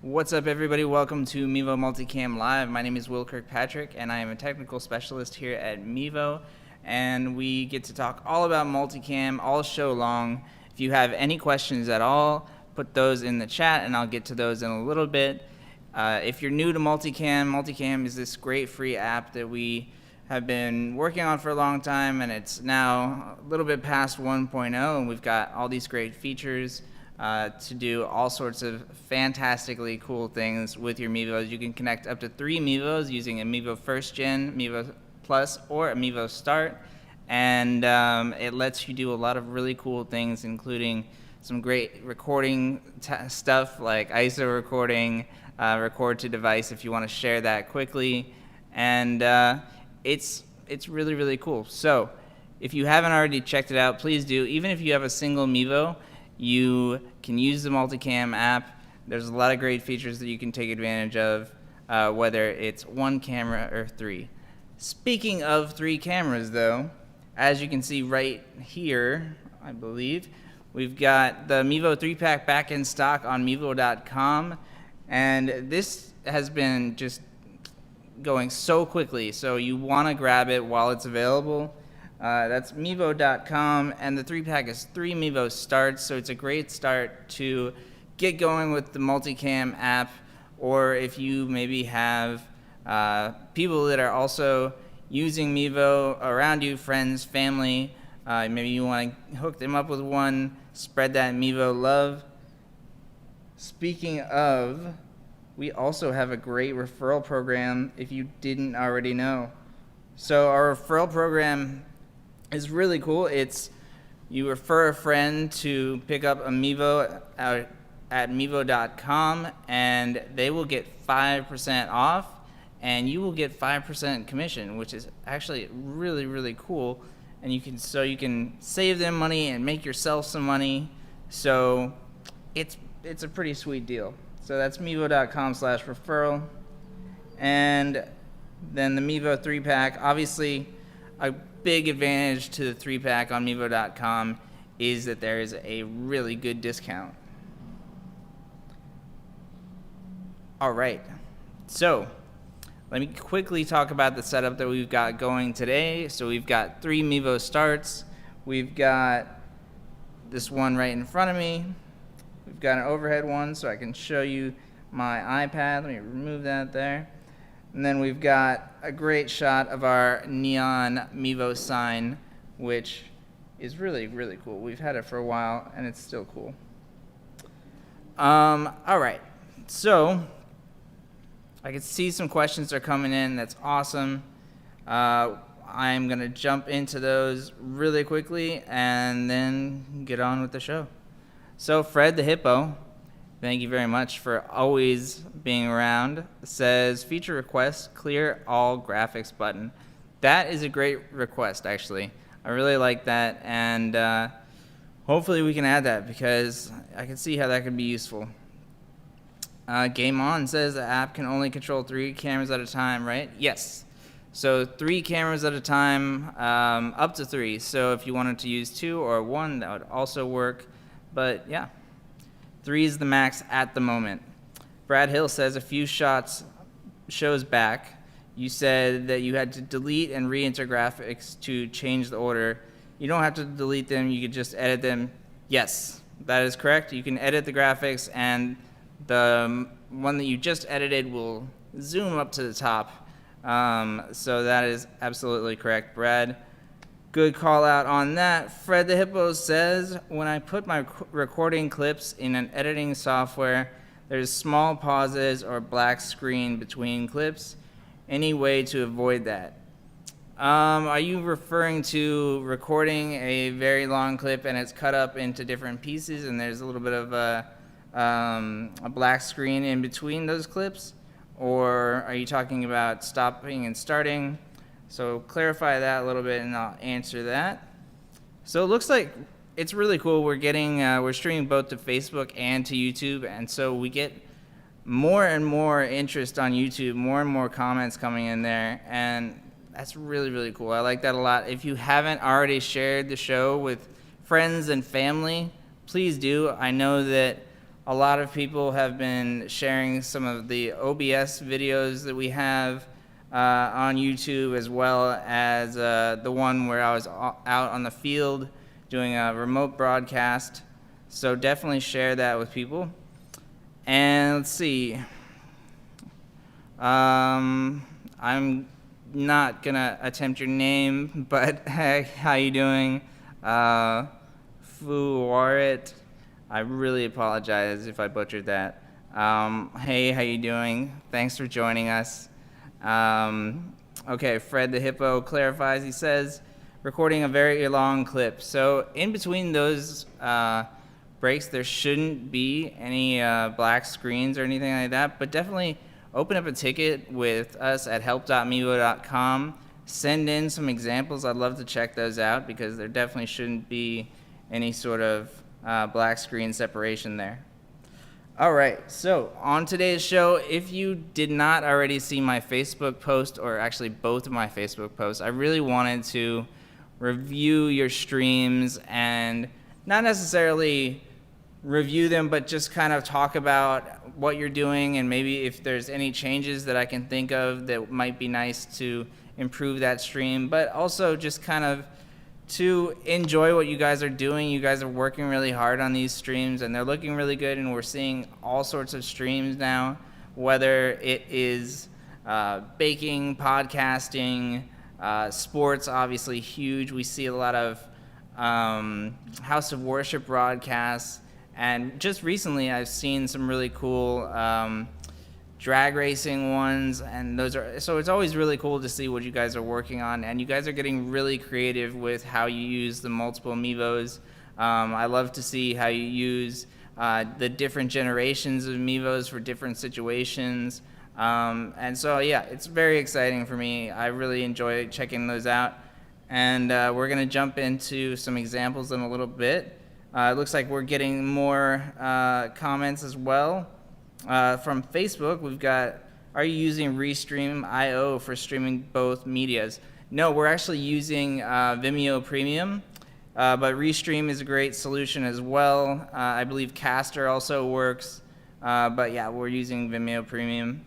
What's up, everybody? Welcome to Mevo Multicam Live. My name is Will Kirkpatrick, and I am a technical specialist here at Mevo, and we get to talk all about multicam all show long. If you have any questions at all, put those in the chat, and I'll get to those in a little bit. If you're new to Multicam is this great free app that we have been working on for a long time, and it's now a little bit past 1.0, and we've got all these great features to do all sorts of fantastically cool things with your Mevos. You can connect up to 3 Mevos using a Mevo First Gen, Mevo Plus, or a Mevo Start, and it lets you do a lot of really cool things, including some great recording stuff like ISO recording, record to device if you want to share that quickly, and it's really, really cool. So if you haven't already checked it out, please do. Even if you have a single Mevo, you can use the Multicam app. There's a lot of great features that you can take advantage of, whether it's 1 camera or 3. Speaking of 3 cameras, though, as you can see right here, I believe, we've got the Mevo 3-pack back in stock on Mevo.com, and this has been just going so quickly, so you want to grab it while it's available. That's Mevo.com, and the 3-pack is 3 Mevo starts, so it's a great start to get going with the Multicam app, or if you maybe have people that are also using Mevo around you, friends, family, maybe you want to hook them up with one, spread that Mevo love. Speaking of, we also have a great referral program if you didn't already know. So our referral program is really cool. It's you refer a friend to pick up a Mevo at Mevo.com, and they will get 5% off, and you will get 5% commission, which is actually really, really cool. And you can save them money and make yourself some money. So it's a pretty sweet deal. So that's Mevo.com/referral, and then the Mevo 3-pack. Obviously, a big advantage to the 3-pack on Mevo.com is that there is a really good discount. All right, so let me quickly talk about the setup that we've got going today. So we've got 3 Mevo starts. We've got this one right in front of me. We've got an overhead one, so I can show you my iPad. Let me remove that there. And then we've got a great shot of our neon Mevo sign, which is really, really cool. We've had it for a while, and it's still cool. All right, so I can see some questions are coming in. That's awesome. I'm going to jump into those really quickly and then get on with the show. So Fred the Hippo, thank you very much for always being around, says feature request, clear all graphics button. That is a great request, actually. I really like that, and hopefully we can add that because I can see how that could be useful. Game On says the app can only control 3 cameras at a time, right? Yes. So 3 cameras at a time, up to 3. So if you wanted to use 2 or 1, that would also work. But yeah, 3 is the max at the moment. Brad Hill says a few shows back, you said that you had to delete and re-enter graphics to change the order. You don't have to delete them, you could just edit them. Yes, that is correct. You can edit the graphics, and the one that you just edited will zoom up to the top. So that is absolutely correct, Brad. Good call out on that. Fred the Hippo says, when I put my recording clips in an editing software, there's small pauses or black screen between clips. Any way to avoid that? Are you referring to recording a very long clip and it's cut up into different pieces and there's a little bit of a black screen in between those clips? Or are you talking about stopping and starting? So clarify that a little bit and I'll answer that. So it looks like it's really cool. We're streaming both to Facebook and to YouTube, and so we get more and more interest on YouTube, more and more comments coming in there, and that's really, really cool. I like that a lot. If you haven't already shared the show with friends and family, please do. I know that A lot of people have been sharing some of the OBS videos that we have on YouTube, as well as the one where I was out on the field doing a remote broadcast. So definitely share that with people. And let's see. I'm not gonna attempt your name, but hey, how you doing? Fuaret. I really apologize if I butchered that. Hey, how you doing? Thanks for joining us. Okay, Fred the Hippo clarifies. He says, recording a very long clip. So in between those breaks, there shouldn't be any black screens or anything like that, but definitely open up a ticket with us at help.mevo.com. Send in some examples. I'd love to check those out, because there definitely shouldn't be any sort of black screen separation there. All right, so on today's show, if you did not already see my Facebook post, or actually both of my Facebook posts, I really wanted to review your streams, and not necessarily review them, but just kind of talk about what you're doing, and maybe if there's any changes that I can think of that might be nice to improve that stream, but also just kind of to enjoy what you guys are doing. You guys are working really hard on these streams, and they're looking really good, and we're seeing all sorts of streams now, whether it is baking, podcasting, sports, obviously huge. We see a lot of House of Worship broadcasts, and just recently I've seen some really cool drag racing ones, and so it's always really cool to see what you guys are working on, and you guys are getting really creative with how you use the multiple Mevos. I love to see how you use the different generations of Mevos for different situations, and so yeah, it's very exciting for me. I really enjoy checking those out, and we're gonna jump into some examples in a little bit. It looks like we're getting more comments as well. From Facebook, we've got, are you using Restream.io for streaming both medias? No, we're actually using Vimeo Premium, but Restream is a great solution as well. I believe Caster also works, but yeah, we're using Vimeo Premium.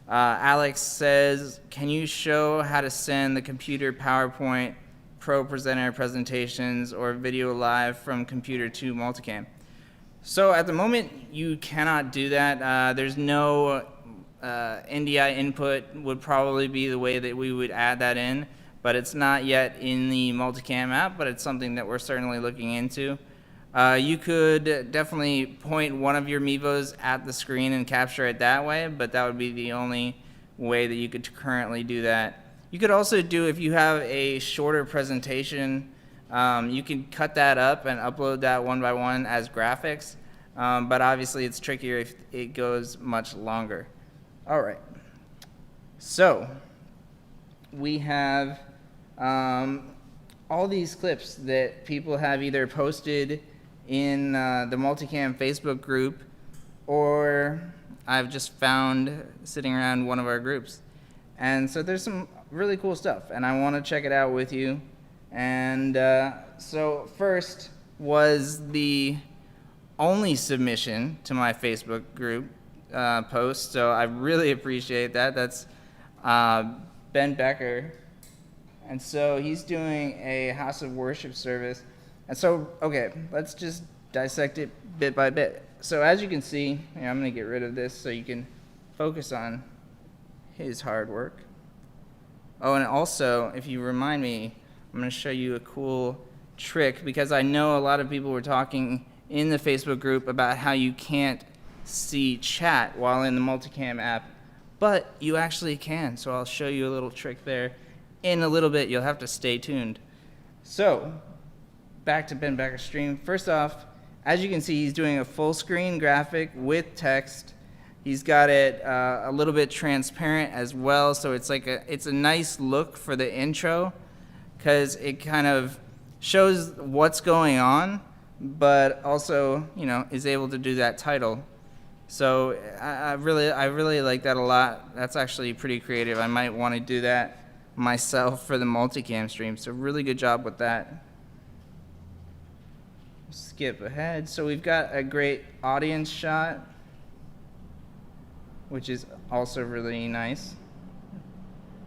Alex says, can you show how to send the computer PowerPoint Pro Presenter presentations or video live from computer to Multicam? So at the moment, you cannot do that. There's no NDI input would probably be the way that we would add that in, but it's not yet in the Multicam app, but it's something that we're certainly looking into. You could definitely point one of your Mevos at the screen and capture it that way, but that would be the only way that you could currently do that. You could also do, if you have a shorter presentation, you can cut that up and upload that one by one as graphics, but obviously it's trickier if it goes much longer. All right, so we have all these clips that people have either posted in the Multicam Facebook group, or I've just found sitting around one of our groups. And so there's some really cool stuff, and I want to check it out with you. And so first was the only submission to my Facebook group post, so I really appreciate that. That's Ben Becker, and so he's doing a House of Worship service. And so, okay, let's just dissect it bit by bit. So as you can see, I'm going to get rid of this so you can focus on his hard work. Oh, and also, if you remind me, I'm going to show you a cool trick, because I know a lot of people were talking in the Facebook group about how you can't see chat while in the Multicam app, but you actually can. So I'll show you a little trick there in a little bit. You'll have to stay tuned. So back to Ben Becker's stream. First off, as you can see, he's doing a full screen graphic with text. He's got it a little bit transparent as well, so it's a nice look for the intro, because it kind of shows what's going on, but also, is able to do that title. So I really like that a lot. That's actually pretty creative. I might want to do that myself for the Multicam stream. So really good job with that. skip ahead. So we've got a great audience shot, which is also really nice.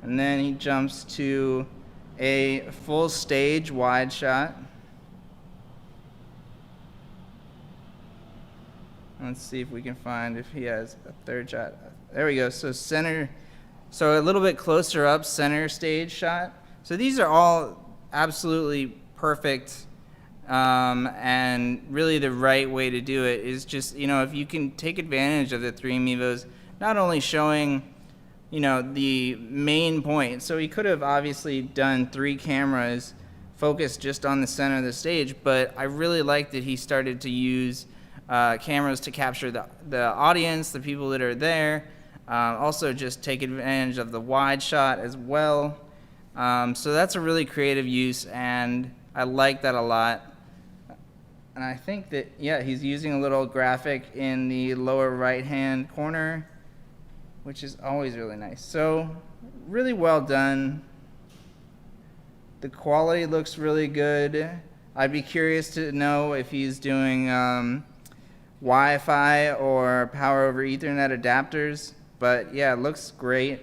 And then he jumps to a full stage wide shot. Let's see if we can find if he has a third shot. There we go. So center, so a little bit closer up, center stage shot. So these are all absolutely perfect, and really the right way to do it is just, if you can take advantage of the three Mevos, not only showing, the main point. So he could have obviously done three cameras focused just on the center of the stage, but I really like that he started to use cameras to capture the audience, the people that are there. Also just take advantage of the wide shot as well. So that's a really creative use, and I like that a lot. And I think that, he's using a little graphic in the lower right-hand corner, which is always really nice. So really well done. The quality looks really good. I'd be curious to know if he's doing Wi-Fi or power over Ethernet adapters, but yeah, it looks great.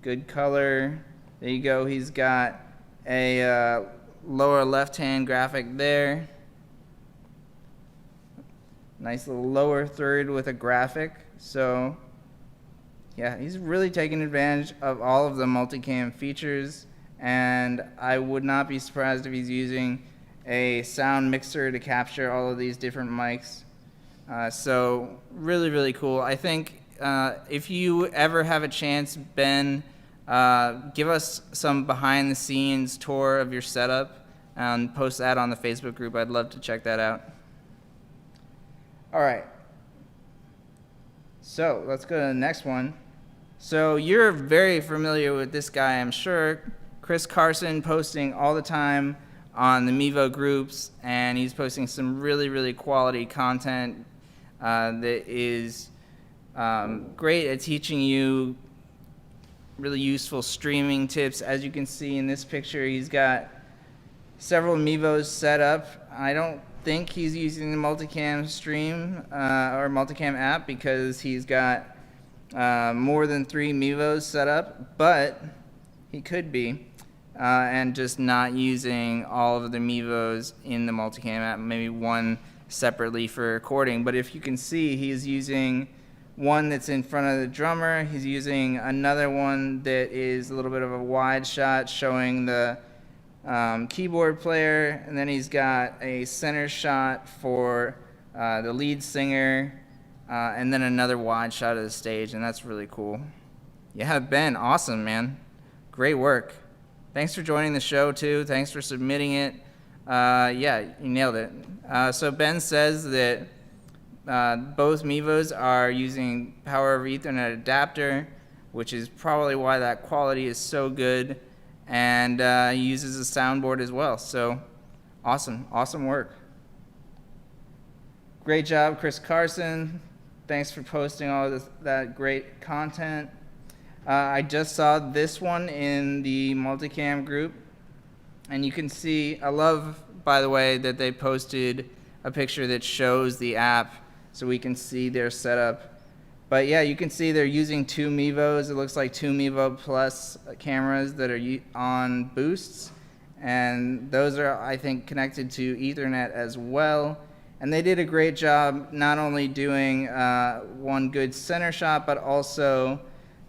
Good color. There you go. He's got a lower left-hand graphic there. Nice little lower third with a graphic. So yeah, he's really taking advantage of all of the multicam features, and I would not be surprised if he's using a sound mixer to capture all of these different mics. So really, really cool. I think if you ever have a chance, Ben, give us some behind the scenes tour of your setup and post that on the Facebook group. I'd love to check that out. All right. So let's go to the next one. So you're very familiar with this guy, I'm sure. Carson, posting all the time on the Mevo groups, and he's posting some really, really quality content that is great at teaching you really useful streaming tips. As you can see in this picture, he's got several Mevos set up. I don't think he's using the Multicam stream or Multicam app because he's got more than three Mevos set up, but he could be, and just not using all of the Mevos in the Multicam app, maybe one separately for recording. But if you can see, he's using one that's in front of the drummer. He's using another one that is a little bit of a wide shot showing the keyboard player, and then he's got a center shot for the lead singer, and then another wide shot of the stage, and that's really cool. Yeah, Ben, awesome, man. Great work. Thanks for joining the show, too. Thanks for submitting it. Yeah, you nailed it. So Ben says that both Mevos are using power over Ethernet adapter, which is probably why that quality is so good, and he uses a soundboard as well. So awesome work. Great job, Carson. Thanks for posting all of that great content. I just saw this one in the Multicam group, and you can see, I love, by the way, that they posted a picture that shows the app so we can see their setup. But yeah, you can see they're using two Mevos. It looks like two Mevo Plus cameras that are on boosts, and those are, I think, connected to Ethernet as well. And they did a great job not only doing one good center shot, but also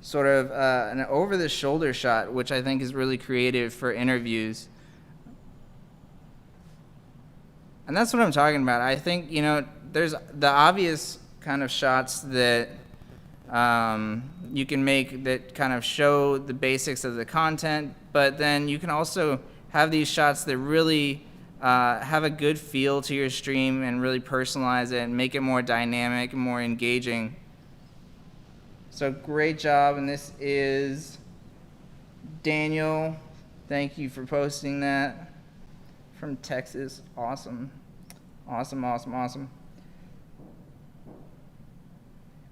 sort of an over-the-shoulder shot, which I think is really creative for interviews. And that's what I'm talking about. I think, there's the obvious kind of shots that you can make that kind of show the basics of the content, but then you can also have these shots that really have a good feel to your stream and really personalize it and make it more dynamic and more engaging. So great job, and this is Daniel. Thank you for posting that from Texas. Awesome.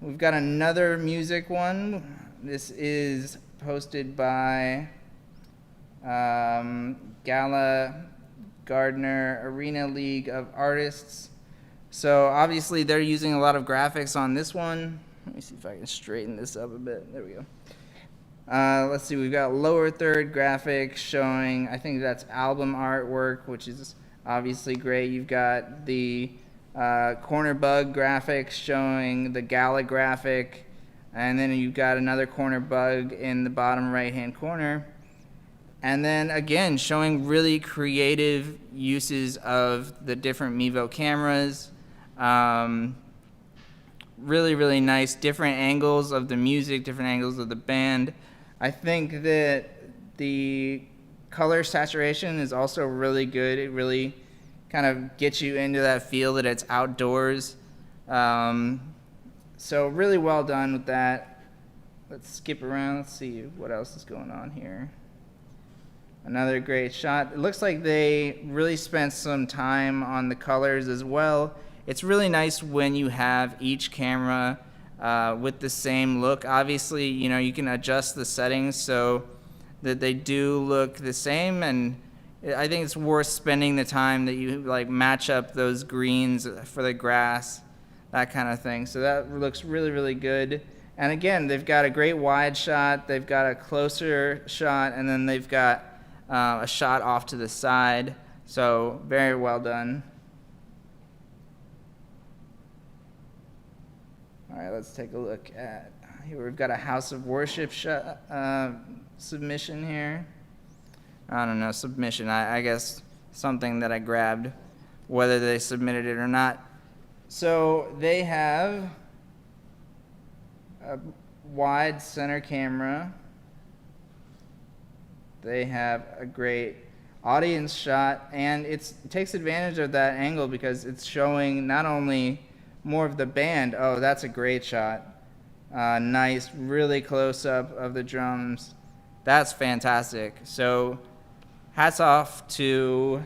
We've got another music one. This is posted by Gala Gardener Arena League of Artists. So obviously they're using a lot of graphics on this one. Let me see if I can straighten this up a bit. There we go. Let's see, we've got lower third graphics showing, I think that's album artwork, which is obviously great. You've got the corner bug graphics showing the Gala graphic, and then you've got another corner bug in the bottom right hand corner. And then again, showing really creative uses of the different Mevo cameras. Really, really nice. Different angles of the music, different angles of the band. I think that the color saturation is also really good. It really kind of gets you into that feel that it's outdoors. So really well done with that. Let's skip around. Let's see what else is going on here. Another great shot. It looks like they really spent some time on the colors as well. It's really nice when you have each camera with the same look. Obviously, you can adjust the settings so that they do look the same, and I think it's worth spending the time that you match up those greens for the grass, that kind of thing. So that looks really, really good. And again, they've got a great wide shot, they've got a closer shot, and then they've got a shot off to the side. So very well done. All right, let's take a look at here. We've got a House of Worship submission here. I don't know, submission. I guess something that I grabbed, whether they submitted it or not. So they have a wide center camera. They have a great audience shot, and it takes advantage of that angle because it's showing not only more of the band. Oh, that's a great shot. Nice, really close up of the drums. That's fantastic. So hats off to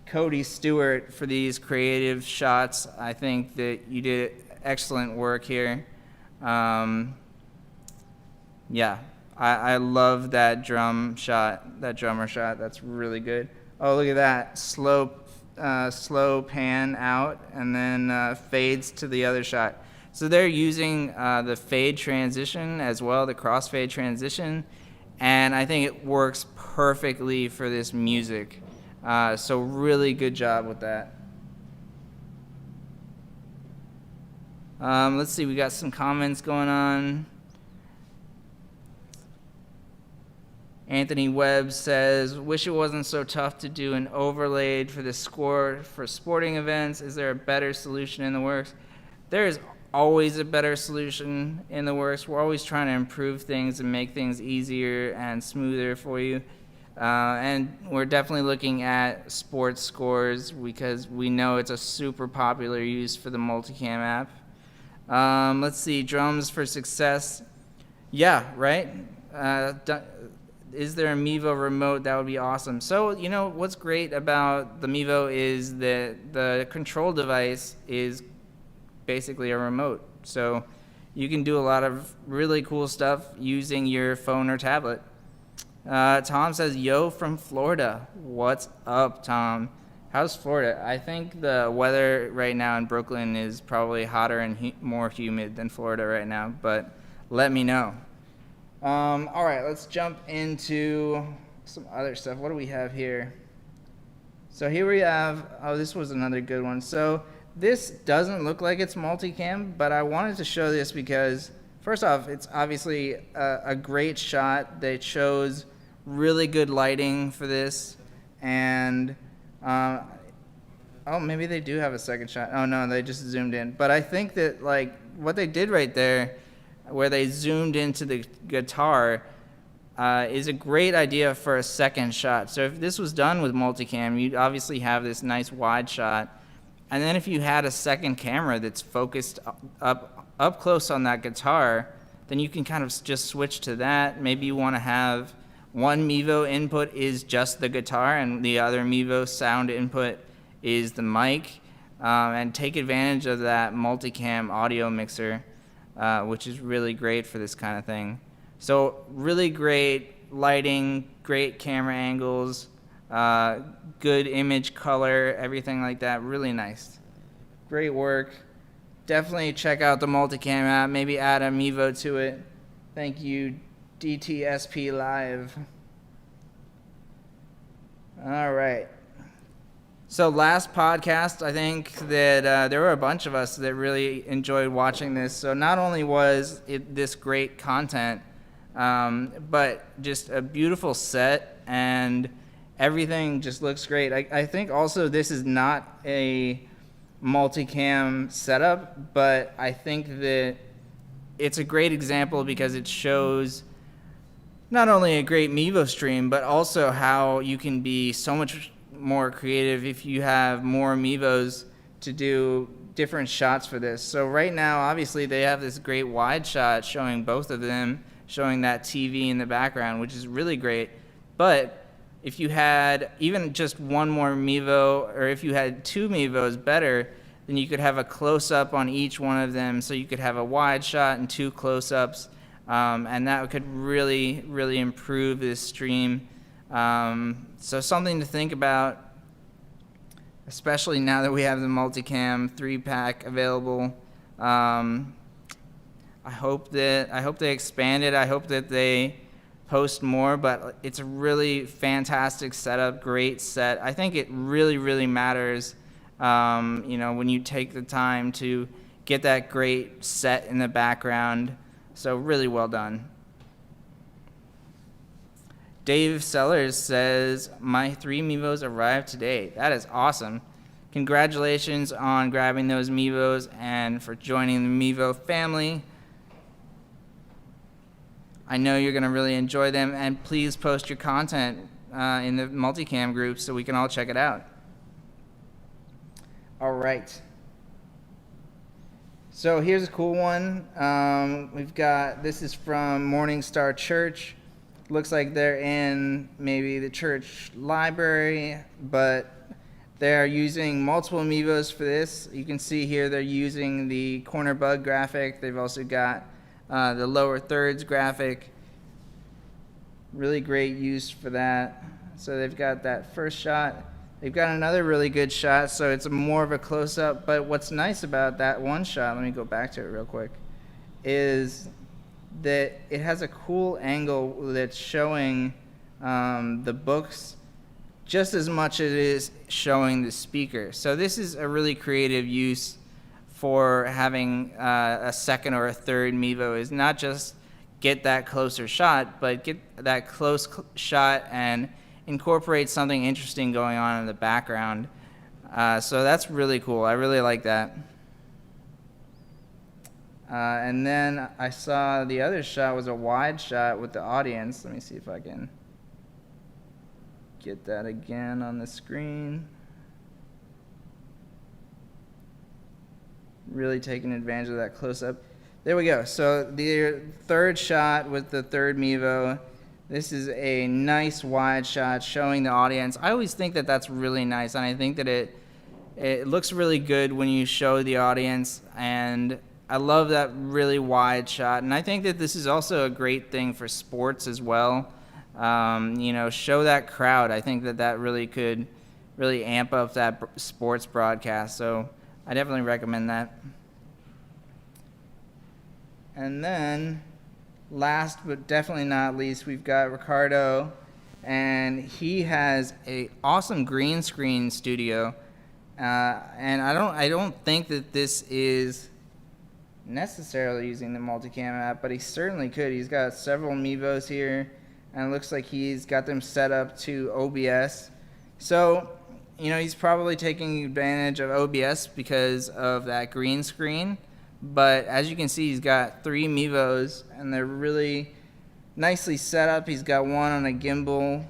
Cody Stewart for these creative shots. I think that you did excellent work here. Yeah, I love that drummer shot. That's really good. Oh, look at that. Slow pan out and then fades to the other shot. So they're using the fade transition as well, the crossfade transition, and I think it works perfectly for this music. So really good job with that. Let's see, we got some comments going on. Anthony Webb says, wish it wasn't so tough to do an overlaid for the score for sporting events. Is there a better solution in the works? There is always a better solution in the works. We're always trying to improve things and make things easier and smoother for you. And we're definitely looking at sports scores because we know it's a super popular use for the Multicam app. Let's see, drums for success. Yeah, right? Is there a Mevo remote? That would be awesome. So, what's great about the Mevo is that the control device is basically a remote. So you can do a lot of really cool stuff using your phone or tablet. Tom says, yo from Florida. What's up, Tom? How's Florida? I think the weather right now in Brooklyn is probably hotter and more humid than Florida right now, but let me know. All right, let's jump into some other stuff. What do we have here? So here we have, this was another good one. So this doesn't look like it's multicam, but I wanted to show this because, first off, it's obviously a great shot that shows really good lighting for this. And, maybe they do have a second shot. Oh, no, they just zoomed in. But I think that, what they did right there, where they zoomed into the guitar, is a great idea for a second shot. So if this was done with multicam, you'd obviously have this nice wide shot. And then if you had a second camera that's focused up close on that guitar, then you can kind of just switch to that. Maybe you want to have one Mevo input is just the guitar and the other Mevo sound input is the mic, and take advantage of that multicam audio mixer, which is really great for this kind of thing. So really great lighting, great camera angles. good image, color, everything like that. Really nice. Great work. Definitely check out the Multicam app. Maybe add a Mevo to it. Thank you, DTSP Live. All right. So last podcast, I think that there were a bunch of us that really enjoyed watching this. So not only was it this great content, but just a beautiful set, and everything just looks great. I think also this is not a multicam setup, but I think that it's a great example because it shows not only a great Mevo stream, but also how you can be so much more creative if you have more Mevos to do different shots for this. So right now, obviously, they have this great wide shot showing both of them, showing that TV in the background, which is really great. But if you had even just one more Mevo, or if you had two Mevos better, then you could have a close-up on each one of them. So you could have a wide shot and two close-ups, and that could really, really improve this stream. So something to think about, especially now that we have the Multicam 3-pack available. I hope they expand it. I hope that they post more, but it's a really fantastic setup, great set. I think it really, really matters, when you take the time to get that great set in the background. So really well done. Dave Sellers says, my 3 Mevos arrived today. That is awesome. Congratulations on grabbing those Mevos and for joining the Mevo family. I know you're going to really enjoy them, and please post your content in the Multicam group so we can all check it out. All right. So here's a cool one. This is from Morningstar Church. Looks like they're in maybe the church library, but they're using multiple Mevos for this. You can see here they're using the corner bug graphic. They've also got the lower thirds graphic. Really great use for that. So they've got that first shot. They've got another really good shot, so it's more of a close-up. But what's nice about that one shot, let me go back to it real quick, is that it has a cool angle that's showing the books just as much as it is showing the speaker. So this is a really creative use for having a second or a third Mevo, is not just get that closer shot, but get that close shot and incorporate something interesting going on in the background. So that's really cool. I really like that. And then I saw the other shot was a wide shot with the audience. Let me see if I can get that again on the screen. Really taking advantage of that close-up. There we go. So the third shot with the third Mevo. This is a nice wide shot showing the audience. I always think that that's really nice, and I think that it looks really good when you show the audience, and I love that really wide shot. And I think that this is also a great thing for sports as well. Show that crowd. I think that really could really amp up that sports broadcast. So I definitely recommend that. And then last but definitely not least, we've got Ricardo, and he has a awesome green screen studio. And I don't think that this is necessarily using the Multicam app, but he certainly could. He's got several Mevos here, and it looks like he's got them set up to OBS. So, he's probably taking advantage of OBS because of that green screen. But as you can see, he's got 3 Mevos, and they're really nicely set up. He's got one on a gimbal,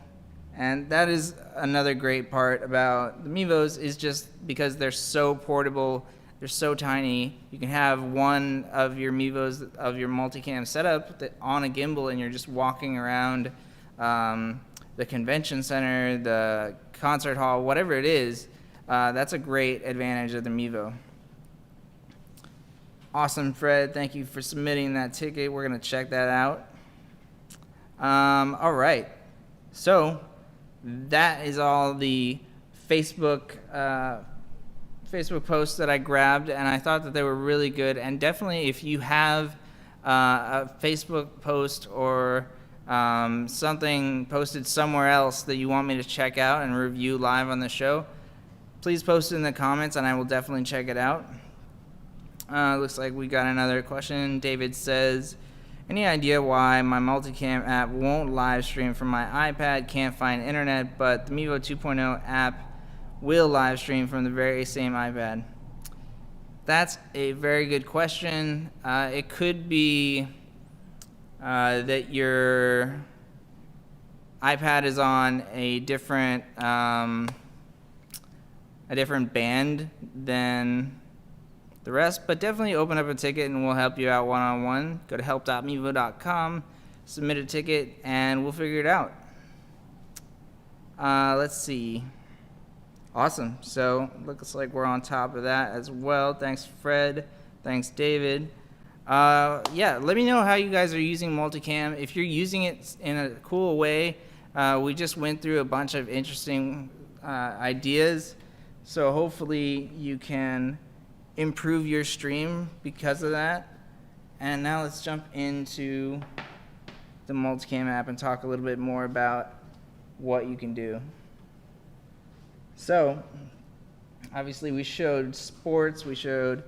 and that is another great part about the Mevos, is just because they're so portable, they're so tiny. You can have one of your Mevos of your Multicam setup on a gimbal, and you're just walking around the convention center, the concert hall, whatever it is. That's a great advantage of the Mevo. Awesome, Fred. Thank you for submitting that ticket. We're going to check that out. All right. So that is all the Facebook posts that I grabbed, and I thought that they were really good. And definitely, if you have a Facebook post or something posted somewhere else that you want me to check out and review live on the show, please post it in the comments, and I will definitely check it out. Looks like we got another question. David says, any idea why my Multicam app won't live stream from my iPad? Can't find internet, but the Mevo 2.0 app will live stream from the very same iPad. That's a very good question. It could be that your iPad is on a different band than the rest, but definitely open up a ticket and we'll help you out one-on-one. Go to help.mevo.com, submit a ticket, and we'll figure it out. Let's see. Awesome. So looks like we're on top of that as well. Thanks, Fred. Thanks, David. Yeah, let me know how you guys are using Multicam. If you're using it in a cool way, we just went through a bunch of interesting ideas. So hopefully you can improve your stream because of that. And now let's jump into the Multicam app and talk a little bit more about what you can do. So obviously we showed sports, we showed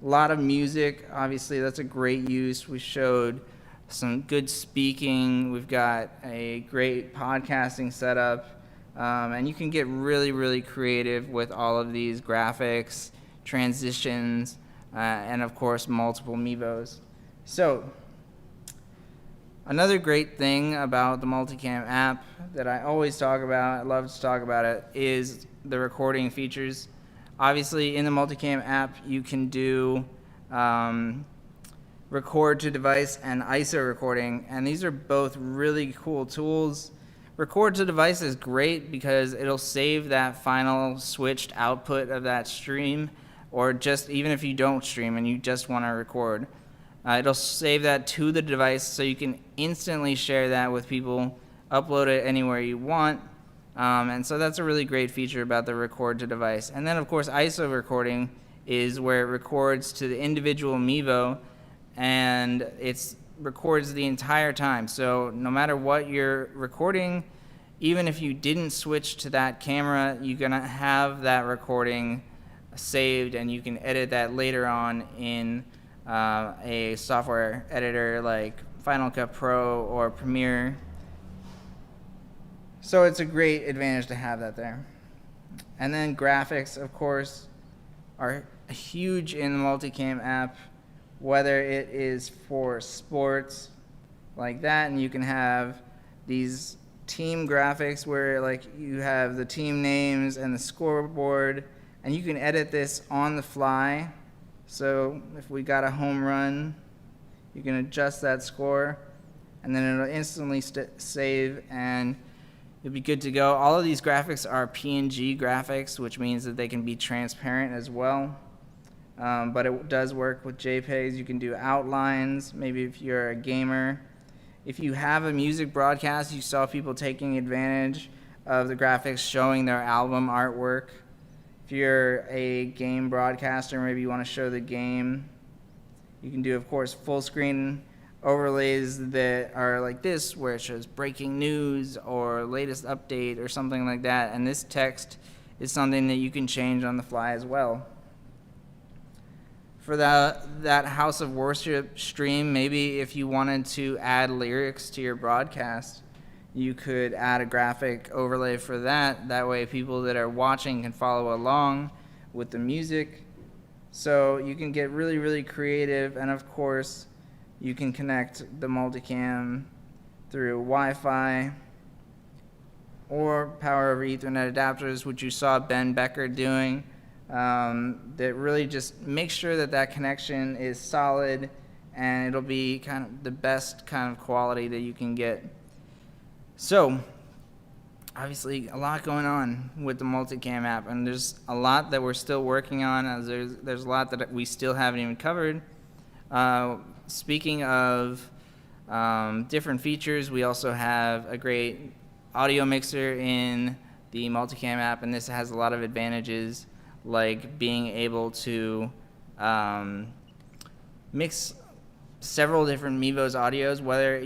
a lot of music. Obviously that's a great use. We showed some good speaking. We've got a great podcasting setup. And you can get really, really creative with all of these graphics, transitions, and of course multiple Mevos. So another great thing about the Multicam app that I always talk about, I love to talk about it, is the recording features. Obviously in the Multicam app you can do record to device and ISO recording, and these are both really cool tools. Record to device is great because it'll save that final switched output of that stream, or just even if you don't stream and you just want to record. It'll save that to the device so you can instantly share that with people, upload it anywhere you want. And so that's a really great feature about the record to device. And then of course ISO recording is where it records to the individual Mevo, and it records the entire time. So no matter what you're recording, even if you didn't switch to that camera, you're gonna have that recording saved, and you can edit that later on in a software editor like Final Cut Pro or Premiere. So it's a great advantage to have that there. And then graphics, of course, are huge in the Multicam app, whether it is for sports like that, and you can have these team graphics where like you have the team names and the scoreboard, and you can edit this on the fly. So if we got a home run, you can adjust that score, and then it'll instantly save, and you'll be good to go. All of these graphics are PNG graphics, which means that they can be transparent as well. But it does work with JPEGs. You can do outlines, maybe if you're a gamer. If you have a music broadcast, you saw people taking advantage of the graphics showing their album artwork. If you're a game broadcaster, maybe you want to show the game, you can do, of course, full screen overlays that are like this, where it shows breaking news or latest update or something like that. And this text is something that you can change on the fly as well. For that house of worship stream, maybe if you wanted to add lyrics to your broadcast, you could add a graphic overlay for that. That way people that are watching can follow along with the music. So you can get really, really creative, and of course you can connect the Multicam through Wi-Fi or power over Ethernet adapters, which you saw Ben Becker doing. That really just make sure that that connection is solid, and it'll be kind of the best kind of quality that you can get. So obviously a lot going on with the Multicam app, and there's a lot that we're still working on, as there's a lot that we still haven't even covered. Speaking of different features, we also have a great audio mixer in the Multicam app, and this has a lot of advantages, like being able to mix several different Mevo's audios, whether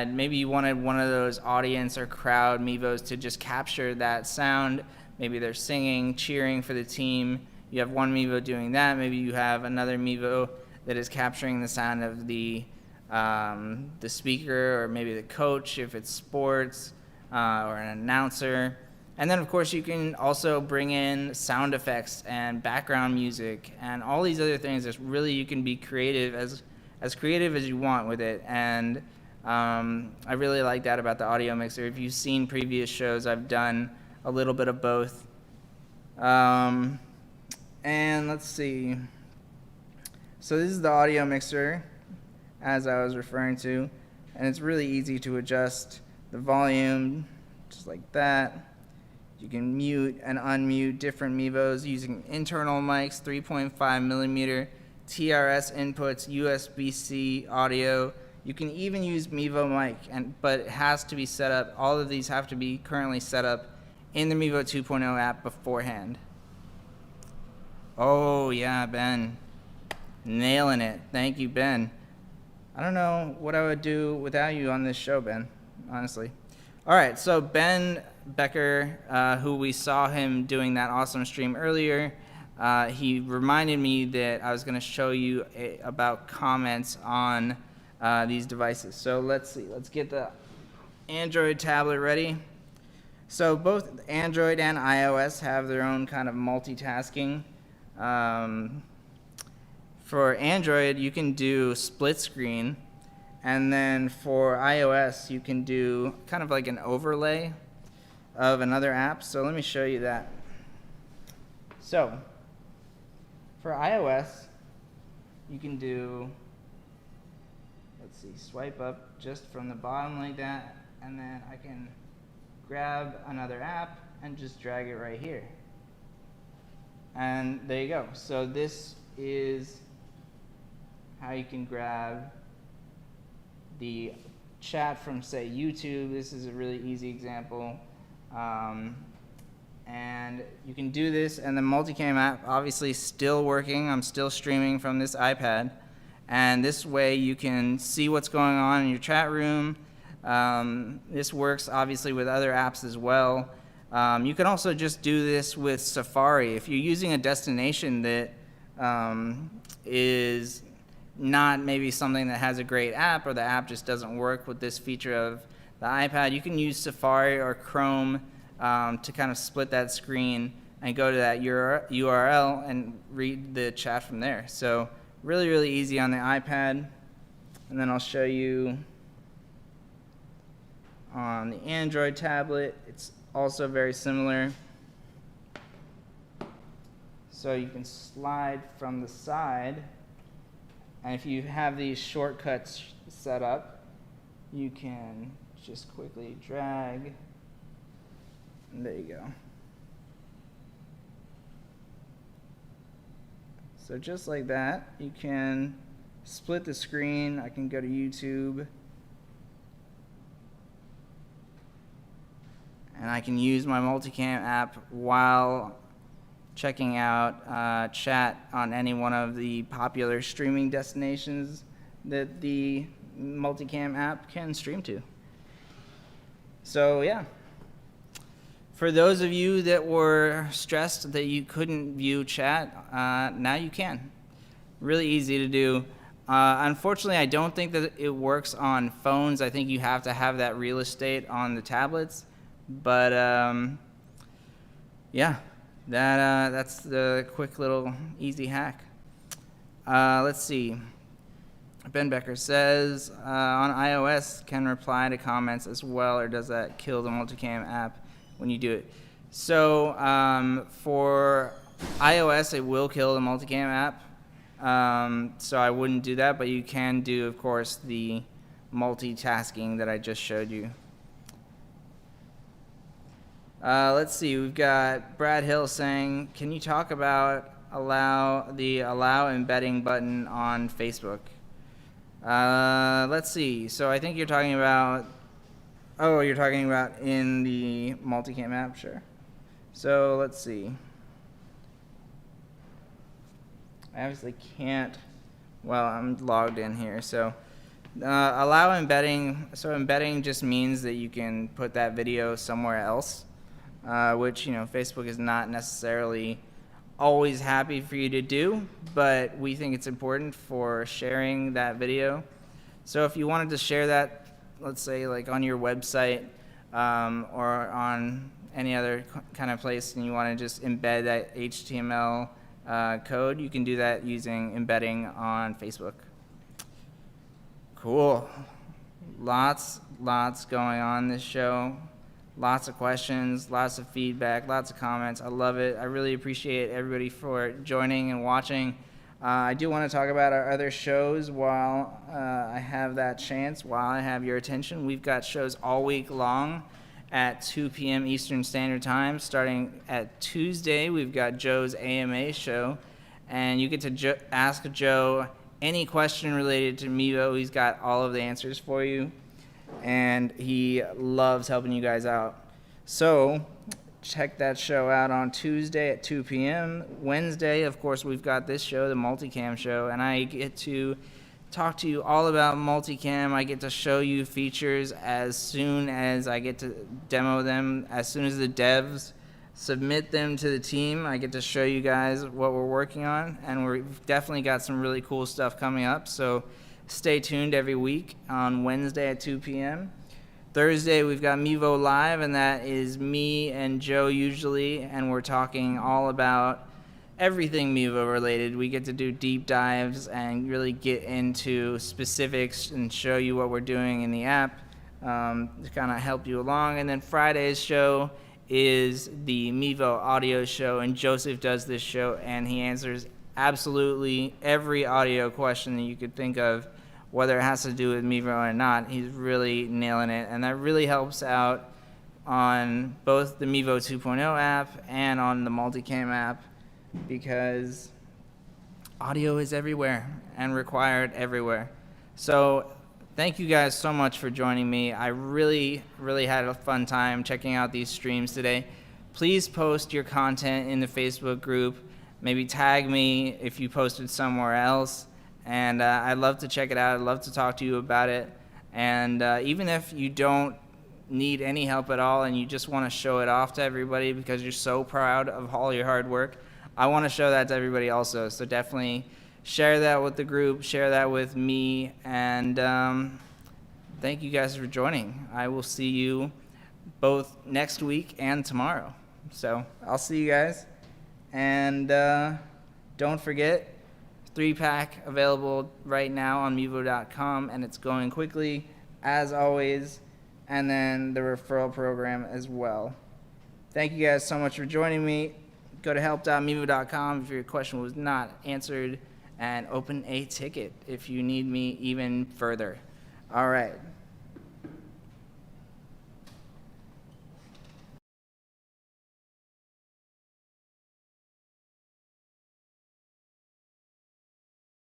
maybe you wanted one of those audience or crowd Mevo's to just capture that sound. Maybe they're singing, cheering for the team. You have one Mevo doing that. Maybe you have another Mevo that is capturing the sound of the speaker, or maybe the coach if it's sports, or an announcer. And then, of course, you can also bring in sound effects and background music and all these other things. You can be creative, as creative as you want with it. And I really like that about the audio mixer. If you've seen previous shows, I've done a little bit of both. And let's see. So this is the audio mixer, as I was referring to. And it's really easy to adjust the volume, just like that. You can mute and unmute different Mevos using internal mics, 3.5 millimeter TRS inputs, USB-C audio. You can even use Mevo mic, but it has to be set up. All of these have to be currently set up in the Mevo 2.0 app beforehand. Oh yeah, Ben, nailing it. Thank you, Ben. I don't know what I would do without you on this show, Ben, honestly. All right, so Ben Becker, who we saw him doing that awesome stream earlier, he reminded me that I was going to show you about comments on these devices. So let's see. Let's get the Android tablet ready. So both Android and iOS have their own kind of multitasking. For Android, you can do split screen. And then for iOS, you can do kind of like an overlay of another app. So let me show you that. So for iOS, you can do, let's see, swipe up just from the bottom like that, and then I can grab another app and just drag it right here. And there you go. So this is how you can grab the chat from, say, YouTube. This is a really easy example. And you can do this, and the Multicam app obviously still working. I'm still streaming from this iPad. And this way you can see what's going on in your chat room. This works obviously with other apps as well. You can also just do this with Safari. If you're using a destination that is not maybe something that has a great app, or the app just doesn't work with this feature of the iPad, you can use Safari or Chrome to kind of split that screen and go to that URL and read the chat from there. So really, really easy on the iPad. And then I'll show you on the Android tablet. It's also very similar. So you can slide from the side. And if you have these shortcuts set up, you can just quickly drag, and there you go. So just like that, you can split the screen. I can go to YouTube, and I can use my Multicam app while checking out chat on any one of the popular streaming destinations that the Multicam app can stream to. So yeah, for those of you that were stressed that you couldn't view chat, now you can. Really easy to do. Unfortunately, I don't think that it works on phones. I think you have to have that real estate on the tablets. But yeah. That's the quick little easy hack. Let's see. Ben Becker says, on iOS, can reply to comments as well, or does that kill the Multicam app when you do it? So for iOS, it will kill the Multicam app. So I wouldn't do that, but you can do, of course, the multitasking that I just showed you. Let's see, we've got Brad Hill saying, can you talk about allow embedding button on Facebook? Let's see, so I think you're talking about Oh, you're talking about in the Multicam app? Sure. So let's see. I obviously can't, well, I'm logged in here. So allow embedding. So embedding just means that you can put that video somewhere else, which, Facebook is not necessarily always happy for you to do, but we think it's important for sharing that video. So if you wanted to share that, let's say like on your website or on any other kind of place, and you want to just embed that HTML code, you can do that using embedding on Facebook. Cool. Lots going on this show. Lots of questions, lots of feedback, lots of comments. I love it. I really appreciate everybody for joining and watching. I do want to talk about our other shows while I have that chance, while I have your attention. We've got shows all week long at 2 p.m. Eastern Standard Time. Starting at Tuesday, we've got Joe's AMA show, and you get to ask Joe any question related to Mevo. He's got all of the answers for you, and he loves helping you guys out. So check that show out on Tuesday at 2 p.m. Wednesday, of course, we've got this show, the Multicam show, and I get to talk to you all about Multicam. I get to show you features as soon as I get to demo them. As soon as the devs submit them to the team, I get to show you guys what we're working on, and we've definitely got some really cool stuff coming up. So stay tuned every week on Wednesday at 2 p.m. Thursday, we've got Mevo Live, and that is me and Joe usually, and we're talking all about everything Mevo related. We get to do deep dives and really get into specifics and show you what we're doing in the app to kind of help you along. And then Friday's show is the Mevo audio show, and Joseph does this show, and he answers absolutely every audio question that you could think of, whether it has to do with Mevo or not. He's really nailing it, and that really helps out on both the Mevo 2.0 app and on the Multicam app, because audio is everywhere and required everywhere. So thank you guys so much for joining me. I really had a fun time checking out these streams today. Please post your content in the Facebook group. Maybe tag me if you posted somewhere else. And I'd love to check it out. I'd love to talk to you about it. And even if you don't need any help at all and you just want to show it off to everybody because you're so proud of all your hard work, I want to show that to everybody also. So definitely share that with the group, share that with me, and thank you guys for joining. I will see you both next week and tomorrow. So I'll see you guys. And don't forget, 3-pack available right now on Mevo.com, and it's going quickly, as always, and then the referral program as well. Thank you guys so much for joining me. Go to help.mevo.com if your question was not answered, and open a ticket if you need me even further. All right.